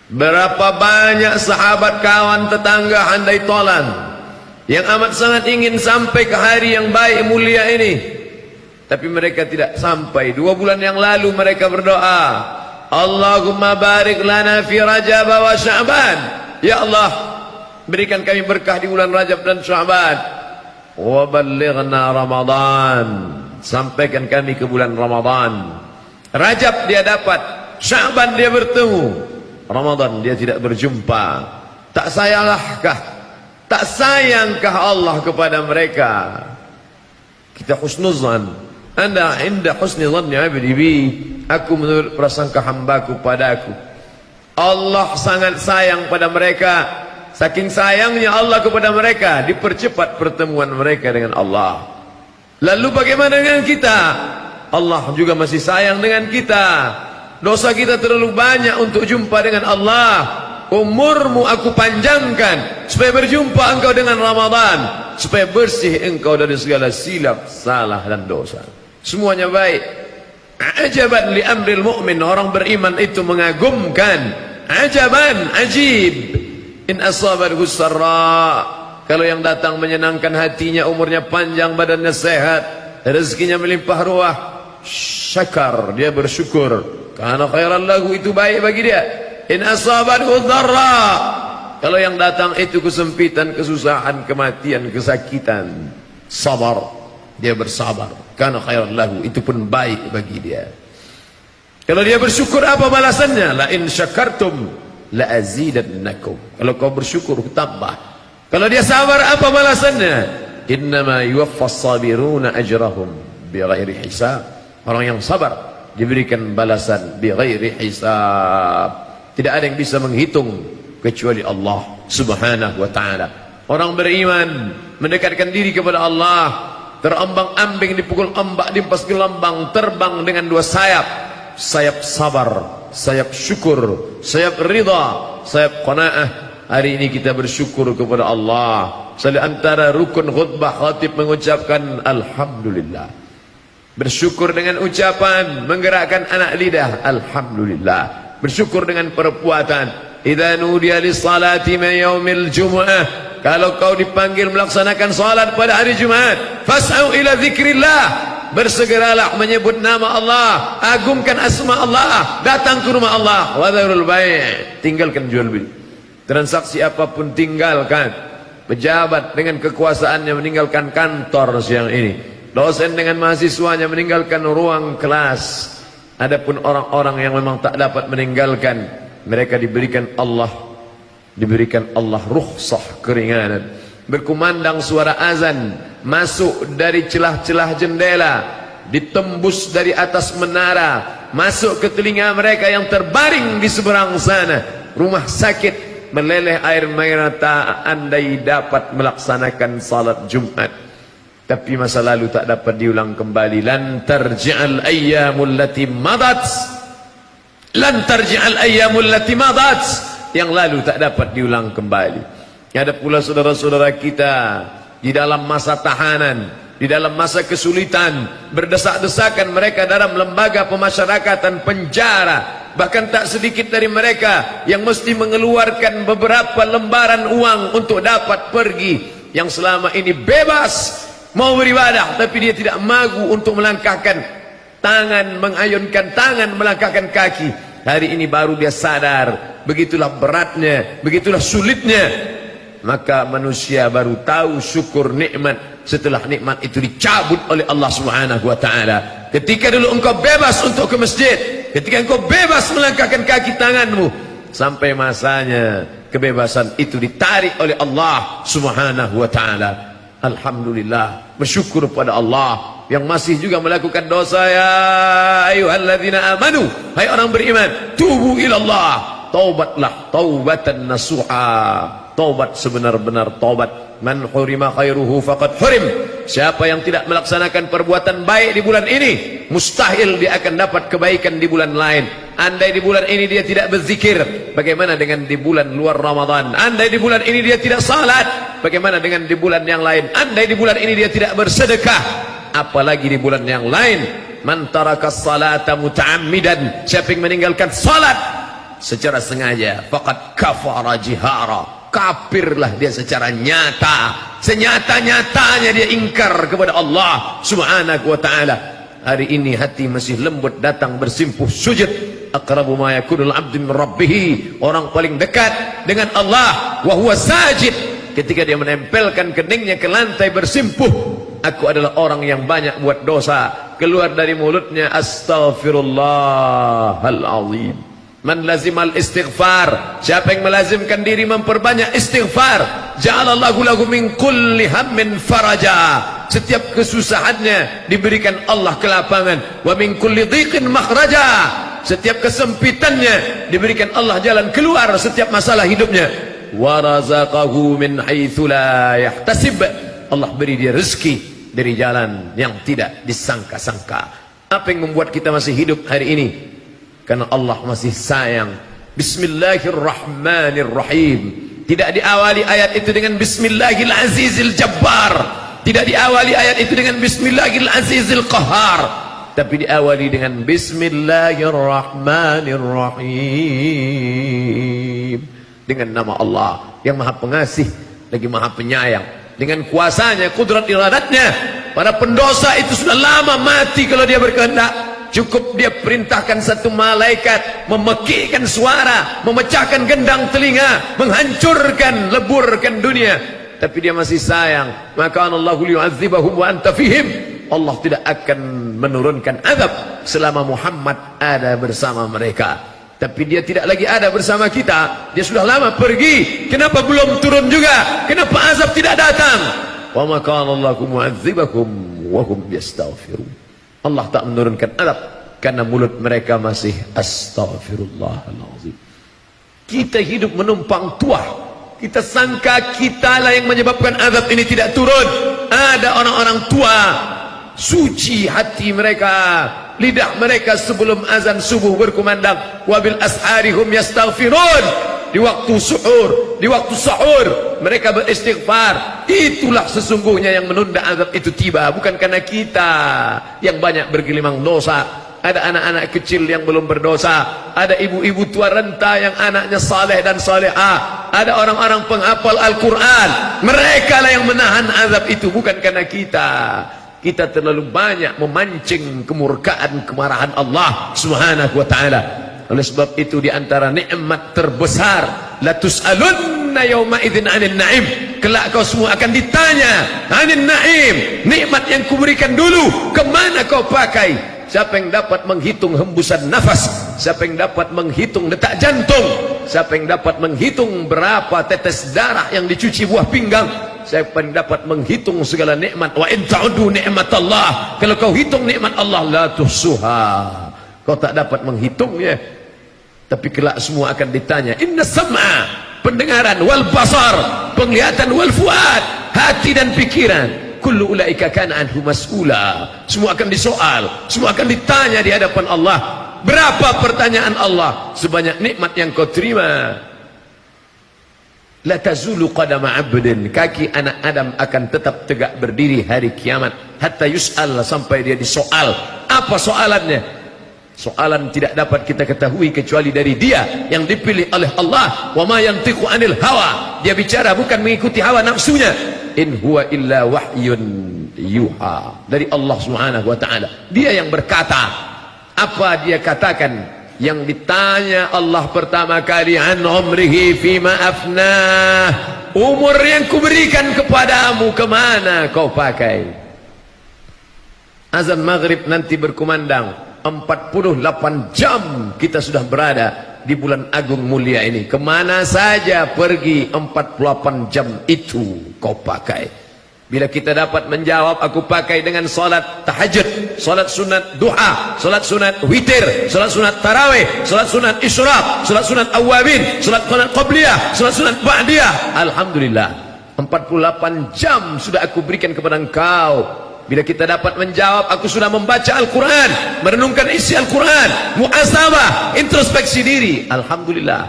Berapa banyak sahabat, kawan, tetangga, handai tolan yang amat sangat ingin sampai ke hari yang baik mulia ini, tapi mereka tidak sampai. 2 bulan yang lalu mereka berdoa, Allahumma barik lana fi Rajab wa Sya'ban. Ya Allah, berikan kami berkah di bulan Rajab dan Sya'ban. Wa ballighna Ramadan, sampaikan kami ke bulan Ramadan. Rajab dia dapat, Sya'ban dia bertemu, Ramadan dia tidak berjumpa. Tak sayangkah, tak sayangkah Allah kepada mereka? Kita husnuzan, anda inda husni dhanni abdi bi, aku menurut prasangka hambaku padaku. Allah sangat sayang pada mereka. Saking sayangnya Allah kepada mereka, dipercepat pertemuan mereka dengan Allah. Lalu bagaimana dengan kita? Allah juga masih sayang dengan kita. Dosa kita terlalu banyak untuk jumpa dengan Allah. Umurmu aku panjangkan supaya berjumpa engkau dengan Ramadan, supaya bersih engkau dari segala silap, salah dan dosa. Semuanya baik. Ajaban li amril mu'min, orang beriman itu mengagumkan. Ajaban, ajib. In asabarhu sarra, kalau yang datang menyenangkan hatinya, umurnya panjang, badannya sehat, rezekinya melimpah ruah, syakar, dia bersyukur, karena khairan lahu, itu baik bagi dia. In asabarhu dharra, kalau yang datang itu kesempitan, kesusahan, kematian, kesakitan, sabar, dia bersabar, karena khairan lahu, itu pun baik bagi dia. Kalau dia bersyukur, apa balasannya? La in syakartum la azidannakum, kalau kau bersyukur tambah. Kalau dia sabar, apa balasannya? Innama yuwaffas sabiruna ajrahum bighairi hisab, orang yang sabar diberikan balasan bighairi hisab, tidak ada yang bisa menghitung kecuali Allah subhanahu wa ta'ala. Orang beriman mendekatkan diri kepada Allah, terombang-ambing dipukul ombak, dimpas gelombang, terbang dengan 2 sayap, sayap sabar, sayap syukur, sayap ridha, sayap qanaah. Hari ini kita bersyukur kepada Allah. Salah antara rukun khutbah khatib mengucapkan alhamdulillah. Bersyukur dengan ucapan, menggerakkan anak lidah, alhamdulillah. Bersyukur dengan perbuatan. Idza nudiya lis-salati min yaumil jumu'ah, kalau kau dipanggil melaksanakan salat pada hari Jumat, fas'au ila dzikrillah, bersegeralah menyebut nama Allah, agungkan asma Allah, datang ke rumah Allah. Wadharul bai', tinggalkan jual beli. Transaksi apapun tinggalkan. Pejabat dengan kekuasaannya meninggalkan kantor siang ini. Dosen dengan mahasiswanya meninggalkan ruang kelas. Adapun orang-orang yang memang tak dapat meninggalkan, mereka diberikan Allah rukhsah, keringanan. Berkumandang suara azan masuk dari celah-celah jendela, ditembus dari atas menara, masuk ke telinga mereka yang terbaring di seberang sana. Rumah sakit meleleh air mata andai dapat melaksanakan salat Jumat, tapi masa lalu tak dapat diulang kembali. Lan tarji'al ayyamul lati madat, lan tarji'al ayyamul lati madat, yang lalu tak dapat diulang kembali. Ada pula saudara-saudara kita di dalam masa tahanan, di dalam masa kesulitan, berdesak-desakan mereka dalam lembaga pemasyarakatan, penjara. Bahkan tak sedikit dari mereka yang mesti mengeluarkan beberapa lembaran uang untuk dapat pergi, yang selama ini bebas mau beribadah, tapi dia tidak magu untuk melangkahkan tangan, mengayunkan tangan, melangkahkan kaki. Hari ini baru dia sadar, begitulah beratnya, begitulah sulitnya. Maka manusia baru tahu syukur nikmat setelah nikmat itu dicabut oleh Allah Subhanahu wa ta'ala. Ketika dulu engkau bebas untuk ke masjid, ketika engkau bebas melangkahkan kaki tanganmu, sampai masanya kebebasan itu ditarik oleh Allah Subhanahu wa ta'ala. Alhamdulillah, bersyukur pada Allah yang masih juga melakukan dosa. Ya ayyuhalladzina amanu, hai orang beriman, tubu ilallah, taubatlah taubatan nasuha, taubat sebenar-benar taubat. Man hurima khairuhu faqad hurim, siapa yang tidak melaksanakan perbuatan baik di bulan ini, mustahil dia akan dapat kebaikan di bulan lain. Andai di bulan ini dia tidak berzikir, bagaimana dengan di bulan luar Ramadan? Andai di bulan ini dia tidak salat, bagaimana dengan di bulan yang lain? Andai di bulan ini dia tidak bersedekah, apalagi di bulan yang lain. Man taraka salata muta'ammidan, siapa yang meninggalkan salat secara sengaja, faqad kafara jihara, kafirlah dia secara nyata, senyata-nyatanya dia ingkar kepada Allah subhanahu wa ta'ala. Hari ini hati masih lembut datang bersimpuh sujud. Aqrabu ma yakunul abdu min rabbih, orang paling dekat dengan Allah wa huwa sajid, ketika dia menempelkan keningnya ke lantai bersimpuh. Aku adalah orang yang banyak buat dosa, keluar dari mulutnya astaghfirullahal azim. Man lazimal istighfar, siapa yang melazimkan diri memperbanyak istighfar, ja'alallahu lahu min kulli hammin faraja, setiap kesusahannya diberikan Allah kelapangan. Wa min kulli dhiqin makhraja, setiap kesempitannya diberikan Allah jalan keluar setiap masalah hidupnya. Wa razaqahu min haitsu la yahtasib, Allah beri dia rezeki dari jalan yang tidak disangka-sangka. Apa yang membuat kita masih hidup hari ini? Karena Allah masih sayang. Bismillahirrahmanirrahim. Tidak diawali ayat itu dengan Bismillahil Azizil Jabbar, tidak diawali ayat itu dengan Bismillahil Azizil Qahar, tapi diawali dengan Bismillahirrahmanirrahim, dengan nama Allah yang maha pengasih lagi maha penyayang. Dengan kuasanya, kudrat iradatnya, para pendosa itu sudah lama mati kalau dia berkehendak. Cukup dia perintahkan satu malaikat memekikkan suara, memecahkan gendang telinga, menghancurkan, leburkan dunia, tapi dia masih sayang. Maka Allahu liyu'adzibahum wa anta fihim, Allah tidak akan menurunkan azab selama Muhammad ada bersama mereka. Tapi dia tidak lagi ada bersama kita, dia sudah lama pergi. Kenapa belum turun juga? Kenapa azab tidak datang? Wa ma kana Allahu mu'adzibahum wa hum yastaghfirun. Allah tak menurunkan azab karena mulut mereka masih astaghfirullahalazim. Kita hidup menumpang tuah, kita sangka kitalah yang menyebabkan azab ini tidak turun. Ada orang-orang tua suci hati mereka, lidah mereka sebelum azan subuh berkumandang, wabil asharihum yastaghfirun. Di waktu suhur, di waktu sahur mereka beristighfar. Itulah sesungguhnya yang menunda azab itu tiba, bukan karena kita yang banyak bergelimang dosa. Ada anak-anak kecil yang belum berdosa, ada ibu-ibu tua renta yang anaknya saleh dan salehah, ada orang-orang penghafal Al-Quran. Mereka lah yang menahan azab itu, bukan karena kita. Kita terlalu banyak memancing kemurkaan, kemarahan Allah subhanahu wa ta'ala. Oleh sebab itu di antara nikmat terbesar, la tus'alunna yawma idzin 'anil na'im, kelak kau semua akan ditanya 'anil na'im, nikmat yang kuberikan dulu kemana kau pakai? Siapa yang dapat menghitung hembusan nafas? Siapa yang dapat menghitung detak jantung? Siapa yang dapat menghitung berapa tetes darah yang dicuci buah pinggang? Siapa yang dapat menghitung segala nikmat? Wa in ta'udu ni'matallah, kalau kau hitung nikmat Allah, la tuhsuha, kau tak dapat menghitungnya. Tapi kelak semua akan ditanya, inna sam'a, pendengaran, wal basar, penglihatan, wal fuad, hati dan pikiran, kullu ulaika kana anhu mas'ula, semua akan disoal, semua akan ditanya di hadapan Allah. Berapa pertanyaan Allah? Sebanyak nikmat yang kau terima. La tazulu qadama 'abdin, kaki anak Adam akan tetap tegak berdiri hari kiamat, hatta yus'al, sampai dia disoal. Apa soalannya? Soalan tidak dapat kita ketahui kecuali dari dia yang dipilih oleh Allah. Wa ma yantiqu 'anil hawa, dia bicara bukan mengikuti hawa nafsunya. In huwa illa wahyun yuha, dari Allah Subhanahu wa taala. Dia yang berkata. Apa dia katakan? Yang ditanya Allah pertama kali, an umrihi fima afnah, umur yang kuberikan kepadamu kemana kau pakai? Azan maghrib nanti berkumandang, 48 jam kita sudah berada di bulan agung mulia ini. Kemana saja pergi 48 jam itu kau pakai? Bila kita dapat menjawab, aku pakai dengan salat tahajud, salat sunat duha, salat sunat witir, salat sunat tarawih, salat sunat isyraq, salat sunat awabin, salat sunat qabliyah, salat sunat ba'diyah. Alhamdulillah, 48 jam sudah aku berikan kepada engkau. Bila kita dapat menjawab, aku sudah membaca Al-Quran, merenungkan isi Al-Quran, muhasabah, introspeksi diri. Alhamdulillah,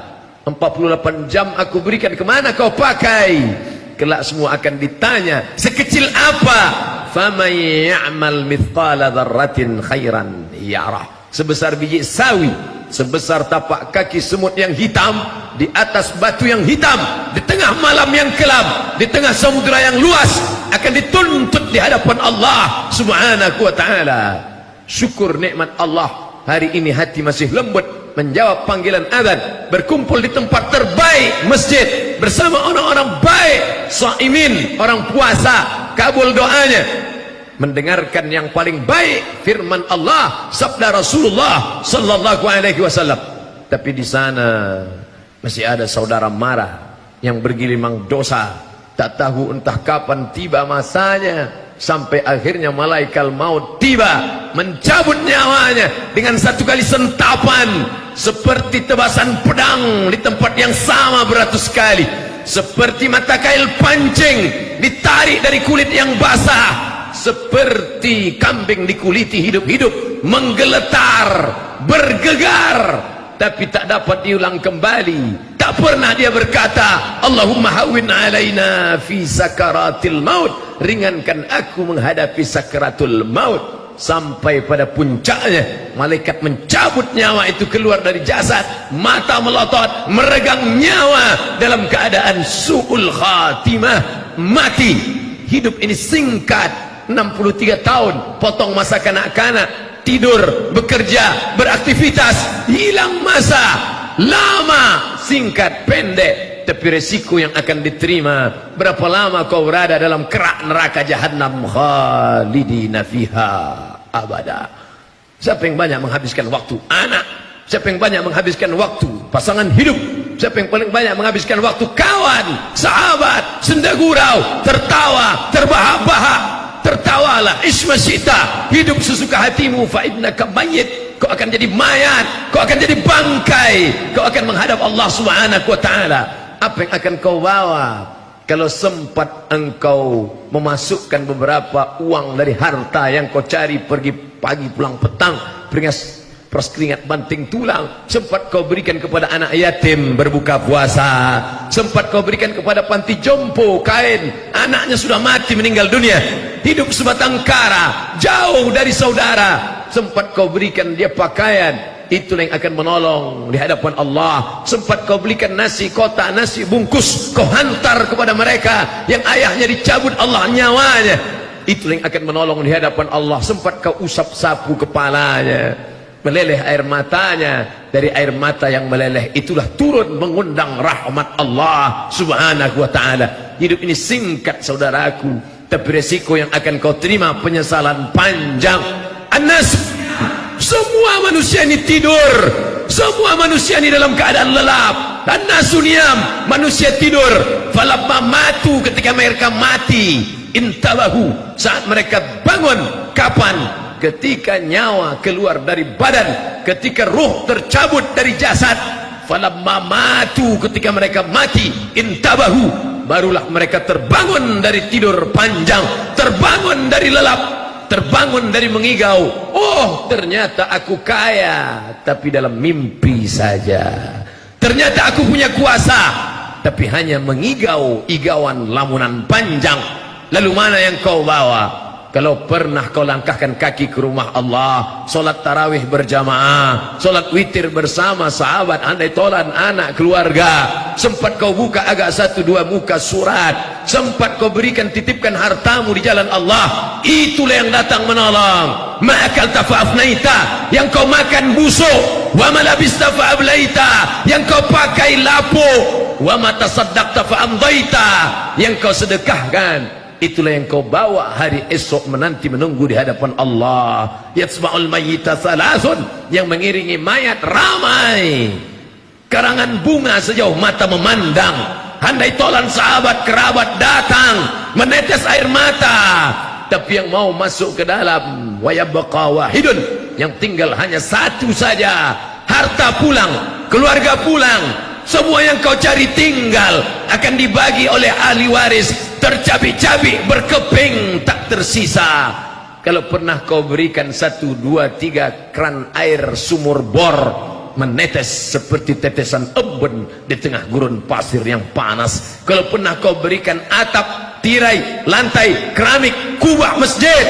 48 jam aku berikan, kemana kau pakai? Kelak semua akan ditanya, sekecil apa? Faman ya'mal mithqala dzarratin khairan yarah, sebesar biji sawi sebesar tapak kaki semut yang hitam, di atas batu yang hitam, di tengah malam yang kelam, di tengah samudera yang luas, akan dituntut di hadapan Allah subhanahu wa ta'ala. Syukur nikmat Allah, hari ini hati masih lembut menjawab panggilan azan, berkumpul di tempat terbaik masjid bersama orang-orang baik, shaimin, orang puasa, kabul doanya, mendengarkan yang paling baik firman Allah, sabda Rasulullah sallallahu alaihi wasallam. Tapi di sana masih ada saudara marah yang bergelimang dosa, tak tahu entah kapan tiba masanya, sampai akhirnya malaikat maut tiba mencabut nyawanya dengan satu kali sentapan, seperti tebasan pedang di tempat yang sama beratus kali, seperti mata kail pancing ditarik dari kulit yang basah, seperti kambing dikuliti hidup-hidup, menggeletar, bergegar, tapi tak dapat diulang kembali. Tak pernah dia berkata, Allahumma hawwin alaina fi sakaratil maut, ringankan aku menghadapi sakaratul maut. Sampai pada puncaknya malaikat mencabut nyawa itu keluar dari jasad, mata melotot, meregang nyawa dalam keadaan su'ul khatimah, mati. Hidup ini singkat, 63 tahun, potong masa kanak-kanak, tidur, bekerja, beraktivitas, hilang masa, lama, singkat, pendek, tapi resiko yang akan diterima. Berapa lama kau berada dalam kerak neraka jahannam, khalidina fiha abada. Siapa yang banyak menghabiskan waktu? Anak. Siapa yang banyak menghabiskan waktu? Pasangan hidup. Siapa yang paling banyak menghabiskan waktu? Kawan, sahabat, senda gurau, tertawa, terbahak-bahak. Tertawalah, ismasyita, hidup sesuka hatimu, fa innaka mayyit. Kau akan jadi mayat, kau akan jadi bangkai, kau akan menghadap Allah subhanahu wa ta'ala. Apa yang akan kau bawa? Kalau sempat engkau memasukkan beberapa uang dari harta yang kau cari, pergi pagi pulang petang, beringas peras keringat banting tulang, sempat kau berikan kepada anak yatim berbuka puasa, sempat kau berikan kepada panti jompo kain, anaknya sudah mati meninggal dunia, hidup sebatang kara, jauh dari saudara, sempat kau berikan dia pakaian, itulah yang akan menolong di hadapan Allah. Sempat kau belikan nasi kotak, nasi bungkus, kau hantar kepada mereka yang ayahnya dicabut Allah nyawanya, itulah yang akan menolong di hadapan Allah. Sempat kau usap sapu kepalanya, meleleh air matanya, dari air mata yang meleleh itulah turun mengundang rahmat Allah subhanahu wa ta'ala. Hidup ini singkat saudaraku, tapi resiko yang akan kau terima penyesalan panjang. Anas, semua manusia ini tidur, semua manusia ini dalam keadaan lelap. An-nasuniam, manusia tidur. Falamma matu, ketika mereka mati, intabahu, saat mereka bangun. Kapan? Ketika nyawa keluar dari badan, ketika ruh tercabut dari jasad. Falamma matu, ketika mereka mati, intabahu, barulah mereka terbangun dari tidur panjang, terbangun dari lelap, terbangun dari mengigau. Oh, ternyata aku kaya, tapi dalam mimpi saja. Ternyata aku punya kuasa, tapi hanya mengigau igauan lamunan panjang. Lalu mana yang kau bawa? Kalau pernah kau langkahkan kaki ke rumah Allah, solat tarawih berjamaah, solat witir bersama sahabat, andai tolan, anak, keluarga, sempat kau buka agak satu dua muka surat, sempat kau berikan, titipkan hartamu di jalan Allah, itulah yang datang menolong. Ma'akalta fa'afnaita, yang kau makan busuk. Wa malabista fa'ablaita, yang kau pakai lapu. Wa matasaddaqta fa'amdaita, yang kau sedekahkan, itulah yang kau bawa hari esok menanti menunggu di hadapan Allah. Yatsma'ul mayyita salasun, yang mengiringi mayat ramai. Karangan bunga sejauh mata memandang, handai tolan sahabat kerabat datang, menetes air mata, tapi yang mau masuk ke dalam, wa yabqa wahidun, yang tinggal hanya satu saja. Harta pulang, keluarga pulang, semua yang kau cari tinggal, akan dibagi oleh ahli waris, tercabik-cabik, berkeping, tak tersisa. Kalau pernah kau berikan 1, 2, 3 keran air sumur bor, menetes seperti tetesan embun di tengah gurun pasir yang panas. Kalau pernah kau berikan atap, tirai, lantai, keramik, kubah masjid,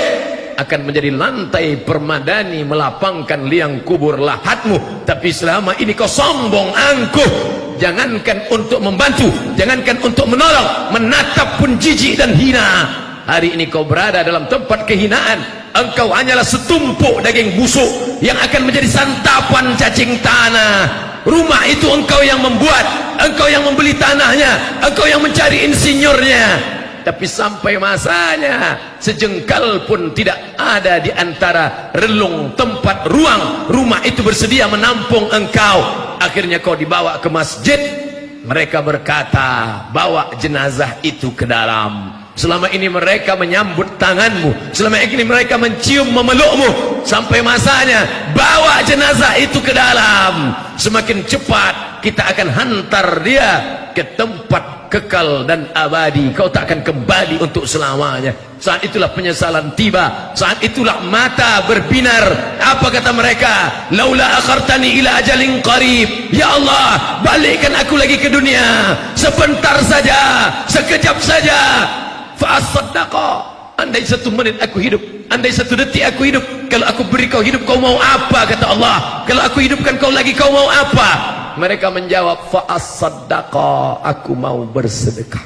akan menjadi lantai permadani melapangkan liang kubur lahatmu. Tapi selama ini kau sombong angkuh, jangankan untuk membantu, jangankan untuk menolong, menatap pun jijik dan hina. Hari ini kau berada dalam tempat kehinaan. Engkau hanyalah setumpuk daging busuk yang akan menjadi santapan cacing tanah. Rumah itu engkau yang membuat, engkau yang membeli tanahnya, engkau yang mencari insinyurnya. Tapi sampai masanya sejengkal pun tidak ada di antara relung tempat ruang rumah itu bersedia menampung engkau. Akhirnya kau dibawa ke masjid. Mereka berkata, bawa jenazah itu ke dalam. Selama ini mereka menyambut tanganmu, selama ini mereka mencium memelukmu. Sampai masanya bawa jenazah itu ke dalam. Semakin cepat kita akan hantar dia ke tempat kekal dan abadi. Kau tak akan kembali untuk selamanya. Saat itulah penyesalan tiba, saat itulah mata berbinar. Apa kata mereka? Laula akhartani ila ajalin qarib, ya Allah, balikkan aku lagi ke dunia sebentar saja, sekejap saja. Fa'asaddaqa, andai 1 menit aku hidup, andai 1 detik aku hidup, kalau aku beri kau hidup, kau mau apa? Kata Allah. Kalau aku hidupkan kau lagi, kau mau apa? Mereka menjawab, fa'asaddaqa, aku mau bersedekah.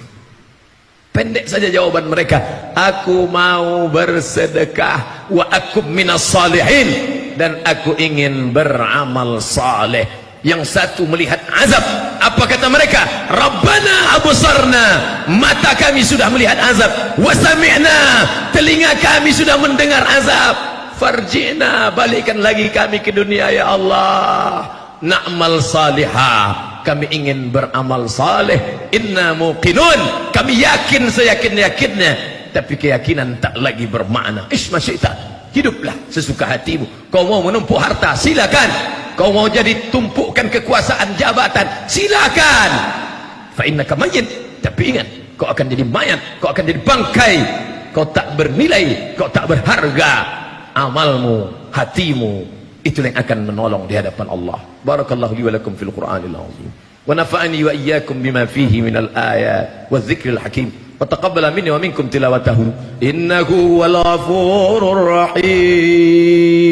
Pendek saja jawaban mereka, aku mau bersedekah. Wa akum minas salihin, dan aku ingin beramal saleh. Yang satu melihat azab. Apa kata mereka? Rabbana absarna, mata kami sudah melihat azab. Wa sami'na, telinga kami sudah mendengar azab. Farji'na, balikkan lagi kami ke dunia ya Allah. Na'mal salihah, kami ingin beramal saleh. Inna muqinun, kami yakin seyakin-yakinnya. Tapi keyakinan tak lagi bermakna. Ismasyita, hiduplah sesuka hatimu. Kau mau menumpuk harta, silakan. Kau mau jadi tumpukan kekuasaan jabatan, silakan. Fa innaka mayyit, tapi ingat, kau akan jadi mayat, kau akan jadi bangkai. Kau tak bernilai, kau tak berharga. Amalmu, hatimu, itulah yang akan menolong di hadapan Allah. Barakallahu li wa lakum fil Qur'anil azim. Wa nafa'ani wa iyyakum bima fihi minal ayat wa dzikril hakim. Wa taqabbala minni wa minkum tilawatahu. Innahu wal ghafurur rahim.